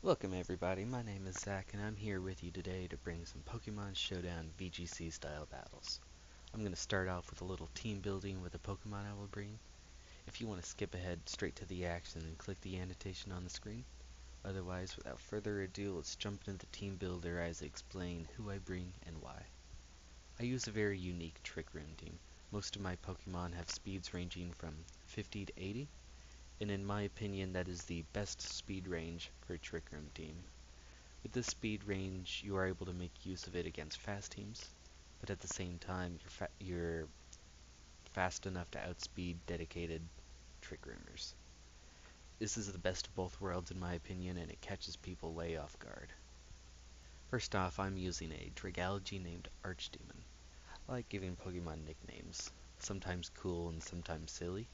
Welcome everybody, my name is Zach and I'm here with you today to bring some Pokemon Showdown VGC style battles. I'm going to start off with a little team building with the Pokemon I will bring. If you want to skip ahead straight to the action, then click the annotation on the screen. Otherwise, without further ado, let's jump into the team builder as I explain who I bring and why. I use a very unique Trick Room team. Most of my Pokemon have speeds ranging from 50 to 80, and in my opinion that is the best speed range for a Trick Room team. With this speed range, you are able to make use of it against fast teams, but at the same time, you're fast enough to outspeed dedicated trick roomers. This is the best of both worlds in my opinion, and it catches people way off guard. First off, I'm using a Dragalogy named Archdemon. I like giving Pokemon nicknames, sometimes cool and sometimes silly.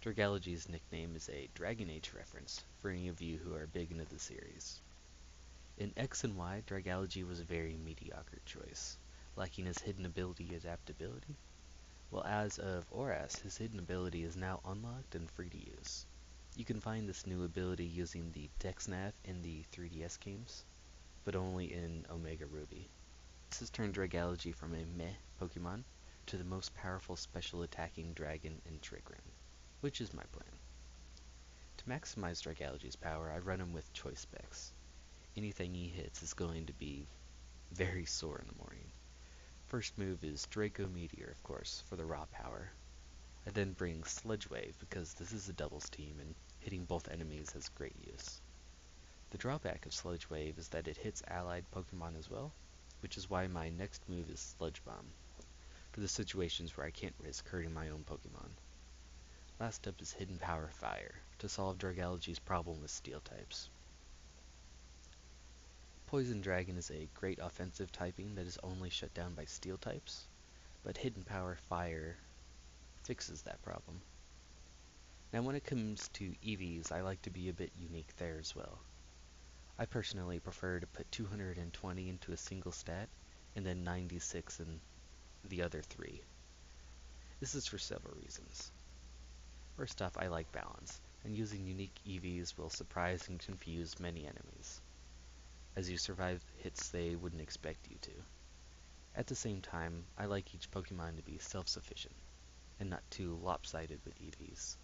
Dragalogy's nickname is a Dragon Age reference, for any of you who are big into the series. In X and Y, Dragalogy was a very mediocre choice, lacking his hidden ability Adaptability. Well, as of ORAS, his hidden ability is now unlocked and free to use. You can find this new ability using the DexNav in the 3DS games, but only in Omega Ruby. This has turned Dragalogy from a meh Pokemon to the most powerful special attacking dragon in Trick Room, which is my plan. To maximize Dragalogy's power, I run him with choice specs. Anything he hits is going to be very sore in the morning. First move is Draco Meteor, of course, for the raw power. I then bring Sledge Wave because this is a doubles team and hitting both enemies has great use. The drawback of Sledge Wave is that it hits allied Pokemon as well, which is why my next move is Sludge Bomb, for the situations where I can't risk hurting my own Pokemon. Last up is Hidden Power Fire, to solve Dragalogy's problem with steel types. Poison Dragon is a great offensive typing that is only shut down by steel types, but Hidden Power Fire fixes that problem. Now when it comes to EVs, I like to be a bit unique there as well. I personally prefer to put 220 into a single stat, and then 96 in the other three. This is for several reasons. First off, I like balance, and using unique EVs will surprise and confuse many enemies, as you survive hits they wouldn't expect you to. At the same time, I like each Pokemon to be self-sufficient, and not too lopsided with EVs.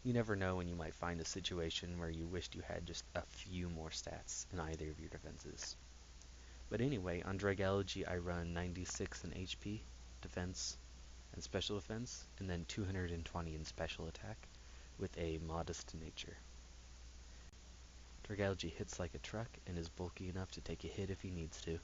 You never know when you might find a situation where you wished you had just a few more stats in either of your defenses. But anyway, on Dragalogy I run 96 in HP, defense, and special defense, and then 220 in special attack, with a modest nature. Dragalogy hits like a truck and is bulky enough to take a hit if he needs to.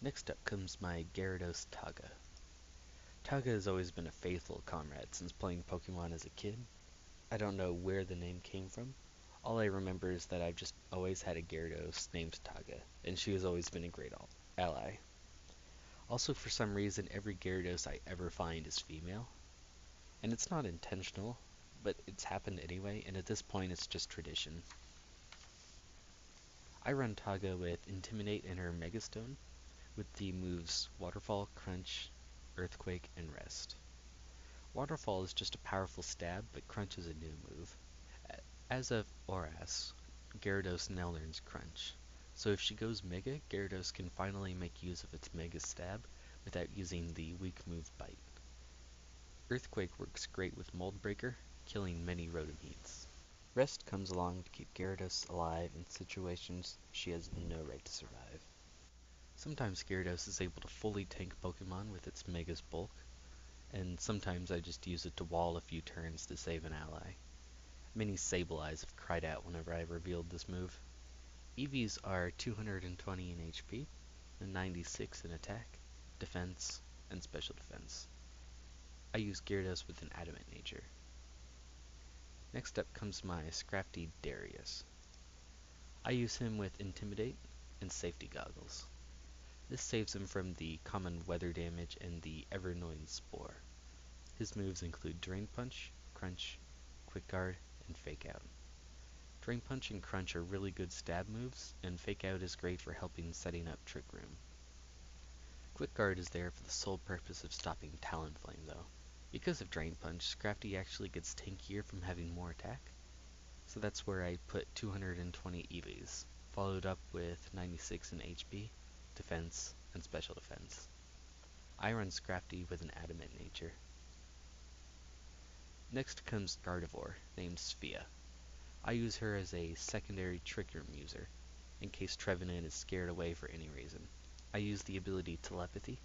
Next up comes my Gyarados Taga. Taga has always been a faithful comrade since playing Pokemon as a kid. I don't know where the name came from. All I remember is that I've just always had a Gyarados named Taga, and she has always been a great ally. Also, for some reason, every Gyarados I ever find is female. And it's not intentional, but it's happened anyway, and at this point it's just tradition. I run Taga with Intimidate and her Megastone, with the moves Waterfall, Crunch, Earthquake, and Rest. Waterfall is just a powerful stab, but Crunch is a new move. As of ORAS, Gyarados now learns Crunch, so if she goes Mega, Gyarados can finally make use of its Mega Stab without using the weak move Bite. Earthquake works great with Mold Breaker, killing many Rotom-heats. Rest comes along to keep Gyarados alive in situations she has no right to survive. Sometimes Gyarados is able to fully tank Pokemon with its Mega's bulk, and sometimes I just use it to wall a few turns to save an ally. Many Sableyes have cried out whenever I revealed this move. EVs are 220 in HP, and 96 in attack, defense, and special defense. I use Gyarados with an adamant nature. Next up comes my Scrafty Darius. I use him with Intimidate and Safety Goggles. This saves him from the common weather damage and the ever-annoying Spore. His moves include Drain Punch, Crunch, Quick Guard, and Fake Out. Drain Punch and Crunch are really good stab moves, and Fake Out is great for helping setting up Trick Room. Quick Guard is there for the sole purpose of stopping Talonflame though. Because of Drain Punch, Scrafty actually gets tankier from having more attack. So that's where I put 220 EVs, followed up with 96 in HP, defense, and special defense. I run Scrafty with an adamant nature. Next comes Gardevoir, named Sphia. I use her as a secondary Trick Room user, in case Trevenant is scared away for any reason. I use the ability Telepathy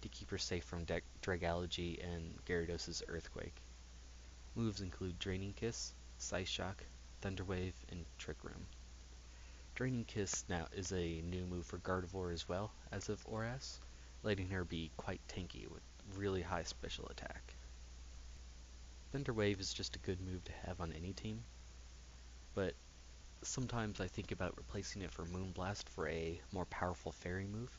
to keep her safe from Dragology and Gyarados' Earthquake. Moves include Draining Kiss, Psy Shock, Thunder Wave, and Trick Room. Draining Kiss now is a new move for Gardevoir as well as of Oras, letting her be quite tanky with really high special attack. Thunder Wave is just a good move to have on any team, but sometimes I think about replacing it for Moonblast for a more powerful fairy move,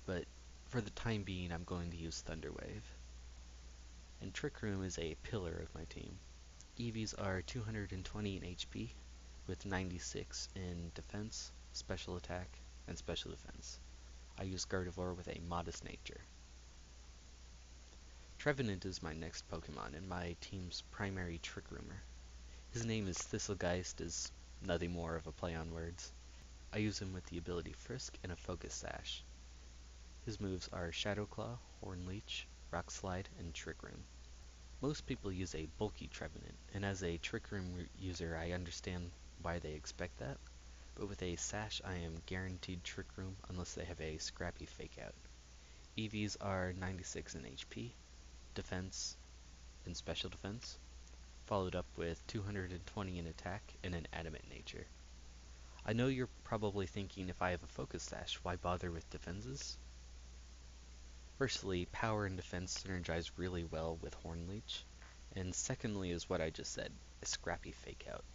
but for the time being I'm going to use Thunder Wave. And Trick Room is a pillar of my team. EVs are 220 in HP, with 96 in defense, special attack, and special defense. I use Gardevoir with a modest nature. Trevenant is my next Pokemon and my team's primary Trick Roomer. His name is Thistlegeist, is nothing more of a play on words. I use him with the ability Frisk and a Focus Sash. His moves are Shadow Claw, Horn Leech, Rock Slide, and Trick Room. Most people use a bulky Trevenant, and as a Trick Room user I understand why they expect that, but with a Sash I am guaranteed Trick Room unless they have a scrappy Fake Out. EVs are 96 in HP, defense, and special defense, followed up with 220 in attack and an adamant nature. I know you're probably thinking if I have a Focus Sash, why bother with defenses? Firstly, power and defense synergize really well with Horn Leech, and secondly is what I just said, a scrappy Fake Out.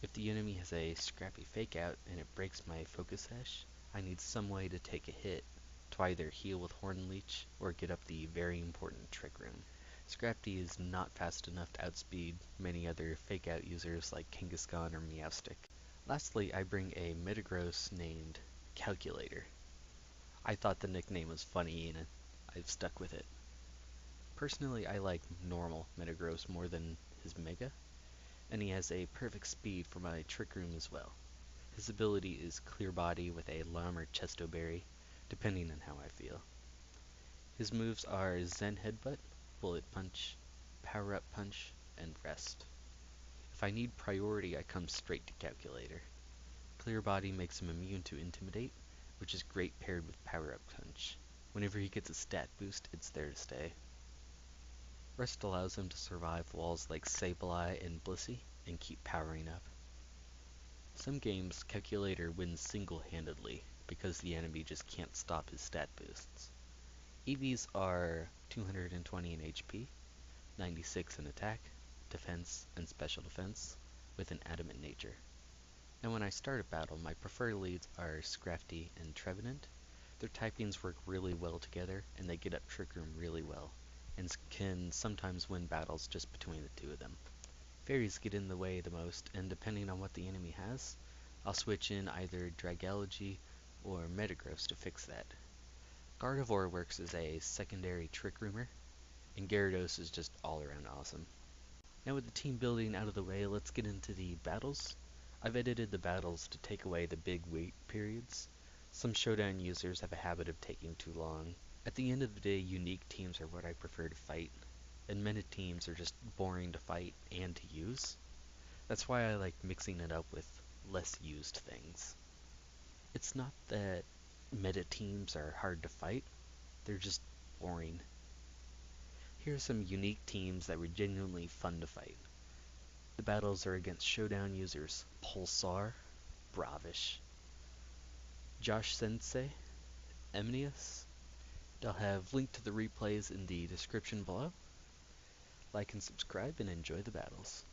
If the enemy has a scrappy Fake Out and it breaks my Focus Sash, I need some way to take a hit to either heal with Horn Leech or get up the very important Trick Room. Scrafty is not fast enough to outspeed many other Fake Out users like Kangaskhan or Meowstic. Lastly, I bring a Metagross named Calculator. I thought the nickname was funny and I've stuck with it. Personally, I like normal Metagross more than his Mega, and he has a perfect speed for my Trick Room as well. His ability is Clear Body with a Lum or Chesto Berry, depending on how I feel. His moves are Zen Headbutt, Bullet Punch, Power Up Punch, and Rest. If I need priority, I come straight to Calculator. Clear Body makes him immune to Intimidate, which is great paired with Power Up Punch. Whenever he gets a stat boost, it's there to stay. Rest allows him to survive walls like Sableye and Blissey and keep powering up. Some games, Calculator wins single-handedly because the enemy just can't stop his stat boosts. EVs are 220 in HP, 96 in attack, defense, and special defense, with an adamant nature. And when I start a battle, my preferred leads are Scrafty and Trevenant. Their typings work really well together, and they get up Trick Room really well, and can sometimes win battles just between the two of them. Fairies get in the way the most, and depending on what the enemy has, I'll switch in either Dragology or Metagross to fix that. Gardevoir works as a secondary Trick Roomer, and Gyarados is just all around awesome. Now with the team building out of the way, let's get into the battles. I've edited the battles to take away the big wait periods. Some Showdown users have a habit of taking too long. At the end of the day, unique teams are what I prefer to fight, and meta teams are just boring to fight and to use. That's why I like mixing it up with less used things. It's not that meta teams are hard to fight, they're just boring. Here are some unique teams that were genuinely fun to fight. The battles are against Showdown users Pulsar, Bravish, Josh Sensei, Emnius. I'll have linked to the replays in the description below. Like and subscribe and enjoy the battles.